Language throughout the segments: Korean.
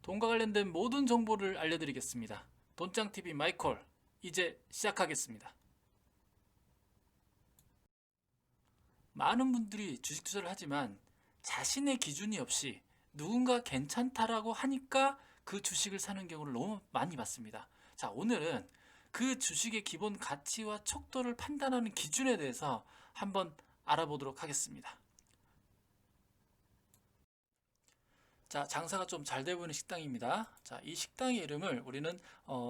돈과 관련된 모든 정보를 알려드리겠습니다. 돈짱TV 마이콜, 이제 시작하겠습니다. 많은 분들이 주식 투자를 하지만 자신의 기준이 없이 누군가 괜찮다라고 하니까 그 주식을 사는 경우를 너무 많이 봤습니다. 자, 오늘은 그 주식의 기본 가치와 척도를 판단하는 기준에 대해서 한번 알아보도록 하겠습니다. 자, 장사가 좀 잘 되고 있는 식당입니다. 자, 이 식당의 이름을 우리는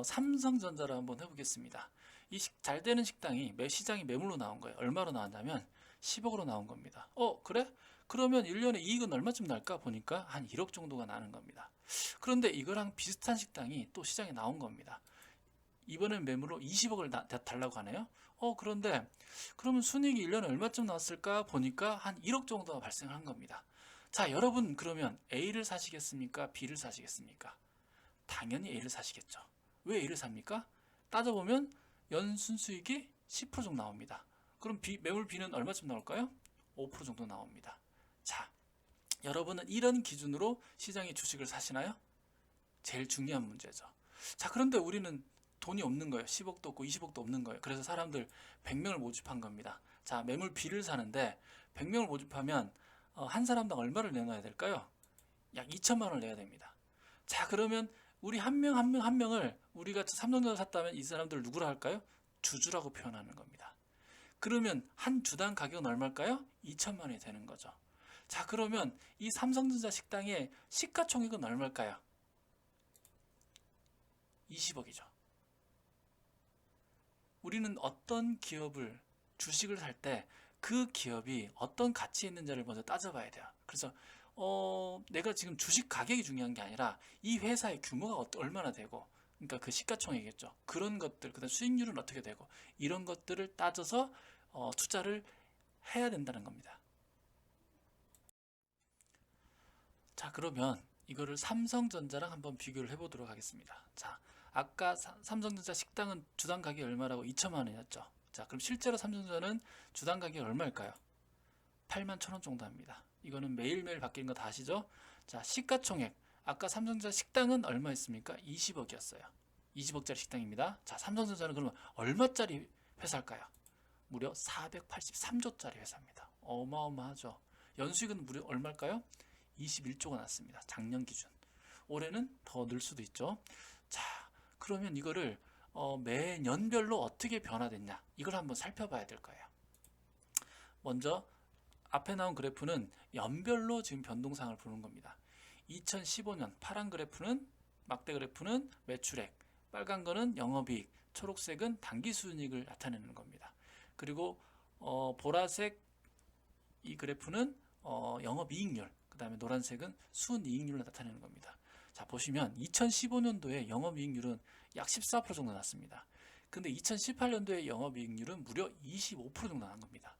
삼성전자로 한번 해보겠습니다. 이 잘 되는 식당이 시장이 매물로 나온 거예요. 얼마로 나왔냐면 10억으로 나온 겁니다. 그래? 그러면 1년에 이익은 얼마쯤 날까 보니까 한 1억 정도가 나는 겁니다. 그런데 이거랑 비슷한 식당이 또 시장에 나온 겁니다. 이번엔 매물로 20억을 달라고 하네요. 그런데 그러면 순이익이 1년에 얼마쯤 나왔을까 보니까 한 1억 정도가 발생한 겁니다. 자, 여러분 그러면 A를 사시겠습니까? B를 사시겠습니까? 당연히 A를 사시겠죠. 왜 A를 삽니까? 따져보면 연순수익이 10% 정도 나옵니다. 그럼 매물 B는 얼마쯤 나올까요? 5% 정도 나옵니다. 자, 여러분은 이런 기준으로 시장의 주식을 사시나요? 제일 중요한 문제죠. 자, 그런데 우리는 돈이 없는 거예요. 10억도 없고 20억도 없는 거예요. 그래서 사람들 100명을 모집한 겁니다. 자, 매물 B를 사는데 100명을 모집하면 한 사람당 얼마를 내놔야 될까요? 약 2천만 원을 내야 됩니다. 자, 그러면 우리 한 명 한 명 한 명을 우리가 삼성전자 샀다면 이 사람들을 누구라 할까요? 주주라고 표현하는 겁니다. 그러면 한 주당 가격은 얼마일까요? 2천만 원이 되는 거죠. 자, 그러면 이 삼성전자 식당의 시가총액은 얼마일까요? 20억이죠. 우리는 어떤 기업을 주식을 살 때 그 기업이 어떤 가치에 있는지를 먼저 따져봐야 돼요. 그래서 내가 지금 주식 가격이 중요한 게 아니라 이 회사의 규모가 얼마나 되고, 그러니까 그 시가총액이겠죠. 그런 것들, 그다음 수익률은 어떻게 되고, 이런 것들을 따져서 투자를 해야 된다는 겁니다. 자, 그러면 이거를 삼성전자랑 한번 비교를 해보도록 하겠습니다. 자, 아까 삼성전자 식당은 주당 가격이 얼마라고 2천만 원이었죠. 자, 그럼 실제로 삼성전자는 주당 가격이 얼마일까요? 8만 1천 원 정도 합니다. 이거는 매일매일 바뀌는 거 다 아시죠? 자, 시가총액. 아까 삼성전자 식당은 얼마였습니까? 20억이었어요. 20억짜리 식당입니다. 자, 삼성전자는 그러면 얼마짜리 회사일까요? 무려 483조짜리 회사입니다. 어마어마하죠. 연수익은 무려 얼마일까요? 21조가 났습니다. 작년 기준. 올해는 더 늘 수도 있죠. 자, 그러면 이거를 매년별로 어떻게 변화됐냐, 이걸 한번 살펴봐야 될 거예요. 먼저 앞에 나온 그래프는 연별로 지금 변동상을 보는 겁니다. 2015년 파란 그래프는 막대 그래프는 매출액, 빨간 거는 영업이익, 초록색은 당기순이익을 나타내는 겁니다. 그리고 보라색 이 그래프는 영업이익률, 그 다음에 노란색은 순이익률을 나타내는 겁니다. 자, 보시면 2015년도에 영업이익률은 약 14% 정도 났습니다. 근데 2018년도에 영업이익률은 무려 25% 정도 난 겁니다.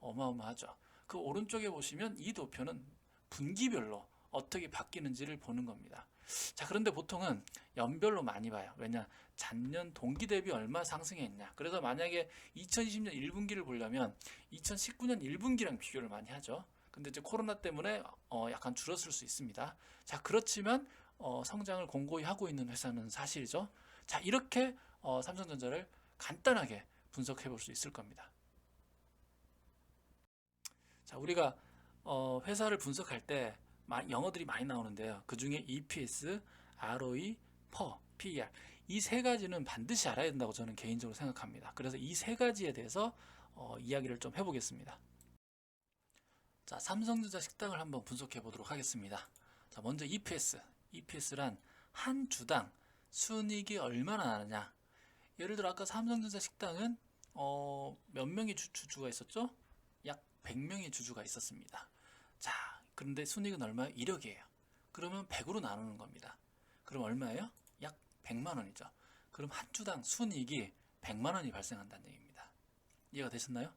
어마어마하죠. 그 오른쪽에 보시면 이 도표는 분기별로 어떻게 바뀌는지를 보는 겁니다. 자, 그런데 보통은 연별로 많이 봐요. 왜냐? 전년 동기 대비 얼마 상승했냐. 그래서 만약에 2020년 1분기를 보려면 2019년 1분기랑 비교를 많이 하죠. 근데 이제 코로나 때문에 약간 줄었을 수 있습니다. 자, 그렇지만 성장을 공고히 하고 있는 회사는 사실이죠. 자, 이렇게 삼성전자를 간단하게 분석해 볼 수 있을 겁니다. 자, 우리가 회사를 분석할 때 영어들이 많이 나오는데요. 그 중에 EPS, ROE, PER, PER 이 세 가지는 반드시 알아야 된다고 저는 개인적으로 생각합니다. 그래서 이 세 가지에 대해서 이야기를 좀 해보겠습니다. 자, 삼성전자 식당을 한번 분석해 보도록 하겠습니다. 자, 먼저 EPS. EPS란 한 주당 순이익이 얼마나 나느냐. 예를 들어 아까 삼성전자 식당은 몇 명의 주주가 있었죠? 약 100명의 주주가 있었습니다. 자, 그런데 순이익은 얼마예요? 1억이에요. 그러면 100으로 나누는 겁니다. 그럼 얼마예요? 약 100만 원이죠. 그럼 한 주당 순이익이 100만 원이 발생한다는 얘기입니다. 이해가 되셨나요?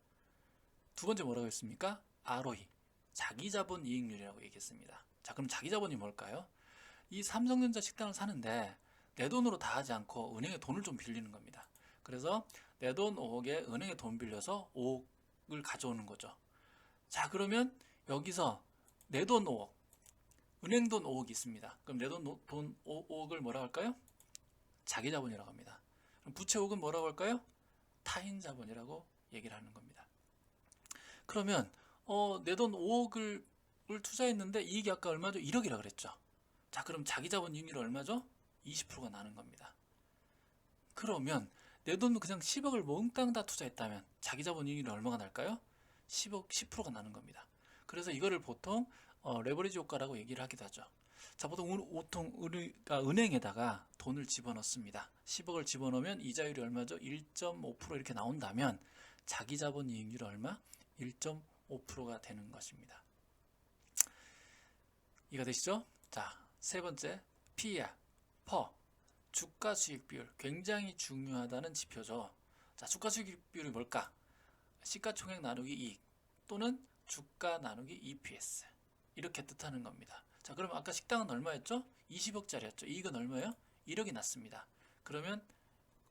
두 번째 뭐라고 했습니까? ROE. 자기자본 이익률이라고 얘기했습니다. 자, 그럼 자기자본이 뭘까요? 이 삼성전자 식당을 사는데 내 돈으로 다 하지 않고 은행에 돈을 좀 빌리는 겁니다. 그래서 내 돈 5억에 은행에 돈 빌려서 5억을 가져오는 거죠. 자, 그러면 여기서 내 돈 5억, 은행 돈 5억이 있습니다. 그럼 내 돈 5억을 뭐라고 할까요? 자기 자본이라고 합니다. 그럼 부채 5억은 뭐라고 할까요? 타인 자본이라고 얘기를 하는 겁니다. 그러면 내 돈 5억을 투자했는데 이익이 아까 얼마죠? 1억이라 그랬죠. 자, 그럼 자기 자본 이익률이 얼마죠? 20%가 나는 겁니다. 그러면 내 돈 그냥 10억을 몽땅 다 투자했다면 자기 자본 이익률이 얼마가 날까요? 10%가 나는 겁니다. 그래서 이거를 보통 레버리지 효과라고 얘기를 하기도 하죠. 자, 보통 우리가 은행에다가 돈을 집어넣습니다. 10억을 집어넣으면 이자율이 얼마죠? 1.5% 이렇게 나온다면 자기 자본 이익률이 얼마? 1.5%가 되는 것입니다. 이해가 되시죠? 자, 세 번째, PER, 퍼, 주가 수익 비율. 굉장히 중요하다는 지표죠. 자, 주가 수익 비율이 뭘까? 시가총액 나누기 이익 또는 주가 나누기 EPS. 이렇게 뜻하는 겁니다. 자, 그럼 아까 식당은 얼마였죠? 20억짜리였죠. 이익은 얼마예요? 1억이 났습니다. 그러면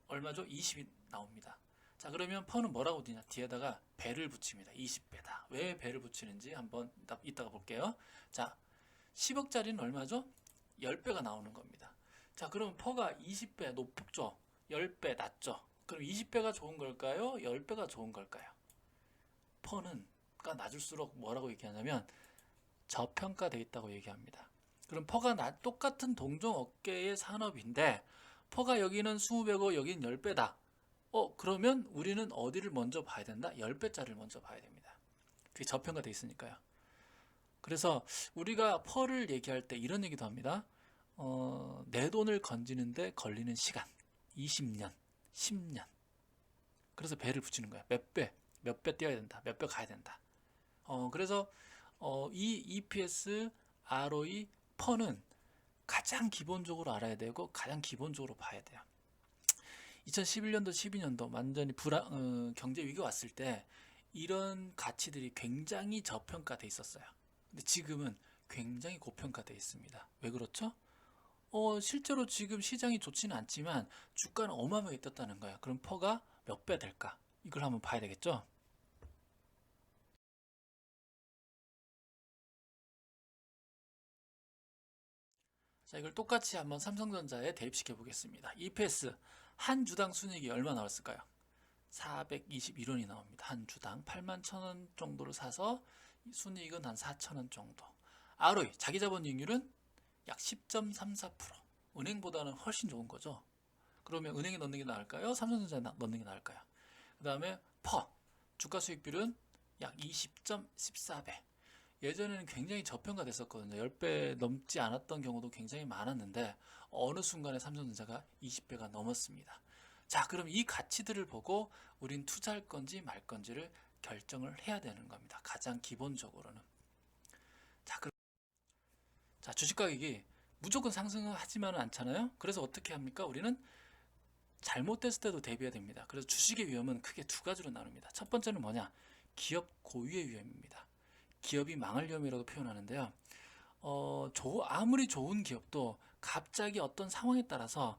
얼마죠? 20이 나옵니다. 자, 그러면 퍼는 뭐라고 되냐? 뒤에다가 배를 붙입니다. 20배다. 왜 배를 붙이는지 한번 이따가 볼게요. 자, 10억짜리는 얼마죠? 10배가 나오는 겁니다. 자, 그럼 퍼가 20배 높죠? 10배 낮죠? 그럼 20배가 좋은 걸까요? 10배가 좋은 걸까요? 퍼는가 낮을수록 뭐라고 얘기하냐면 저평가되어 있다고 얘기합니다. 그럼 퍼가 똑같은 동종 업계의 산업인데 퍼가 여기는 20배고 여기는 10배다. 그러면 우리는 어디를 먼저 봐야 된다? 10배짜리를 먼저 봐야 됩니다. 그게 저평가되어 있으니까요. 그래서 우리가 퍼를 얘기할 때 이런 얘기도 합니다. 내 돈을 건지는데 걸리는 시간 20년, 10년. 그래서 배를 붙이는 거야. 몇 배 뛰어야 된다. 몇 배 가야 된다. 그래서 이 EPS, ROE, 퍼는 가장 기본적으로 알아야 되고 가장 기본적으로 봐야 돼요. 2011년도, 12년도 완전히 경제 위기가 왔을 때 이런 가치들이 굉장히 저평가돼 있었어요. 근데 지금은 굉장히 고평가돼 있습니다. 왜 그렇죠? 실제로 지금 시장이 좋지는 않지만 주가는 어마어마하게 떴다는 거예요. 그럼 퍼가 몇 배 될까? 이걸 한번 봐야 되겠죠? 자, 이걸 똑같이 한번 삼성전자에 대입시켜 보겠습니다. EPS 한 주당 순이익이 얼마 나왔을까요? 421원이 나옵니다. 한 주당 81,000원 정도를 사서 순이익은 한 4,000원 정도. ROE 자기 자본 이익률은 약 10.34%. 은행보다는 훨씬 좋은 거죠. 그러면 은행에 넣는 게 나을까요? 삼성전자에 넣는 게 나을까요? 그 다음에 퍼 주가 수익률은 약 20.14배. 예전에는 굉장히 저평가됐었거든요. 10배 넘지 않았던 경우도 굉장히 많았는데 어느 순간에 삼성전자가 20배가 넘었습니다. 자, 그럼 이 가치들을 보고 우린 투자할 건지 말 건지를 결정을 해야 되는 겁니다. 가장 기본적으로는. 자, 주식 가격이 무조건 상승하지만은 않잖아요. 그래서 어떻게 합니까? 우리는 잘못됐을 때도 대비해야 됩니다. 그래서 주식의 위험은 크게 두 가지로 나눕니다. 첫 번째는 뭐냐? 기업 고유의 위험입니다. 기업이 망할 위험이라고 표현하는데요. 아무리 좋은 기업도 갑자기 어떤 상황에 따라서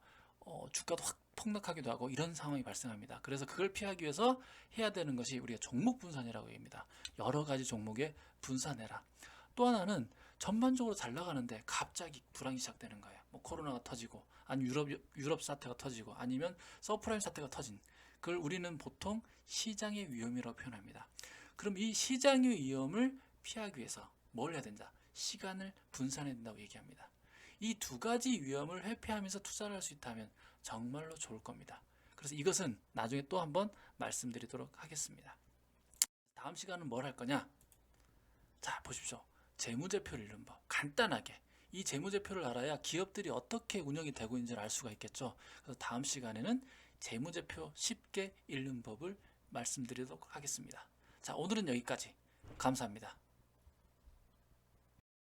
주가도 확 폭락하기도 하고 이런 상황이 발생합니다. 그래서 그걸 피하기 위해서 해야 되는 것이 우리가 종목 분산이라고 합니다. 여러 가지 종목에 분산해라. 또 하나는 전반적으로 잘 나가는데 갑자기 불황이 시작되는 거예요. 뭐 코로나가 터지고 아니면 유럽 사태가 터지고 아니면 서프라임 사태가 터진 그걸 우리는 보통 시장의 위험이라고 표현합니다. 그럼 이 시장의 위험을 피하기 위해서 뭘 해야 된다? 시간을 분산해야 된다고 얘기합니다. 이 두 가지 위험을 회피하면서 투자를 할 수 있다면 정말로 좋을 겁니다. 그래서 이것은 나중에 또 한번 말씀드리도록 하겠습니다. 다음 시간은 뭘 할 거냐? 자, 보십시오. 재무제표를 읽는 법. 간단하게. 이 재무제표를 알아야 기업들이 어떻게 운영이 되고 있는지를 알 수가 있겠죠. 그래서 다음 시간에는 재무제표 쉽게 읽는 법을 말씀드리도록 하겠습니다. 자, 오늘은 여기까지. 감사합니다.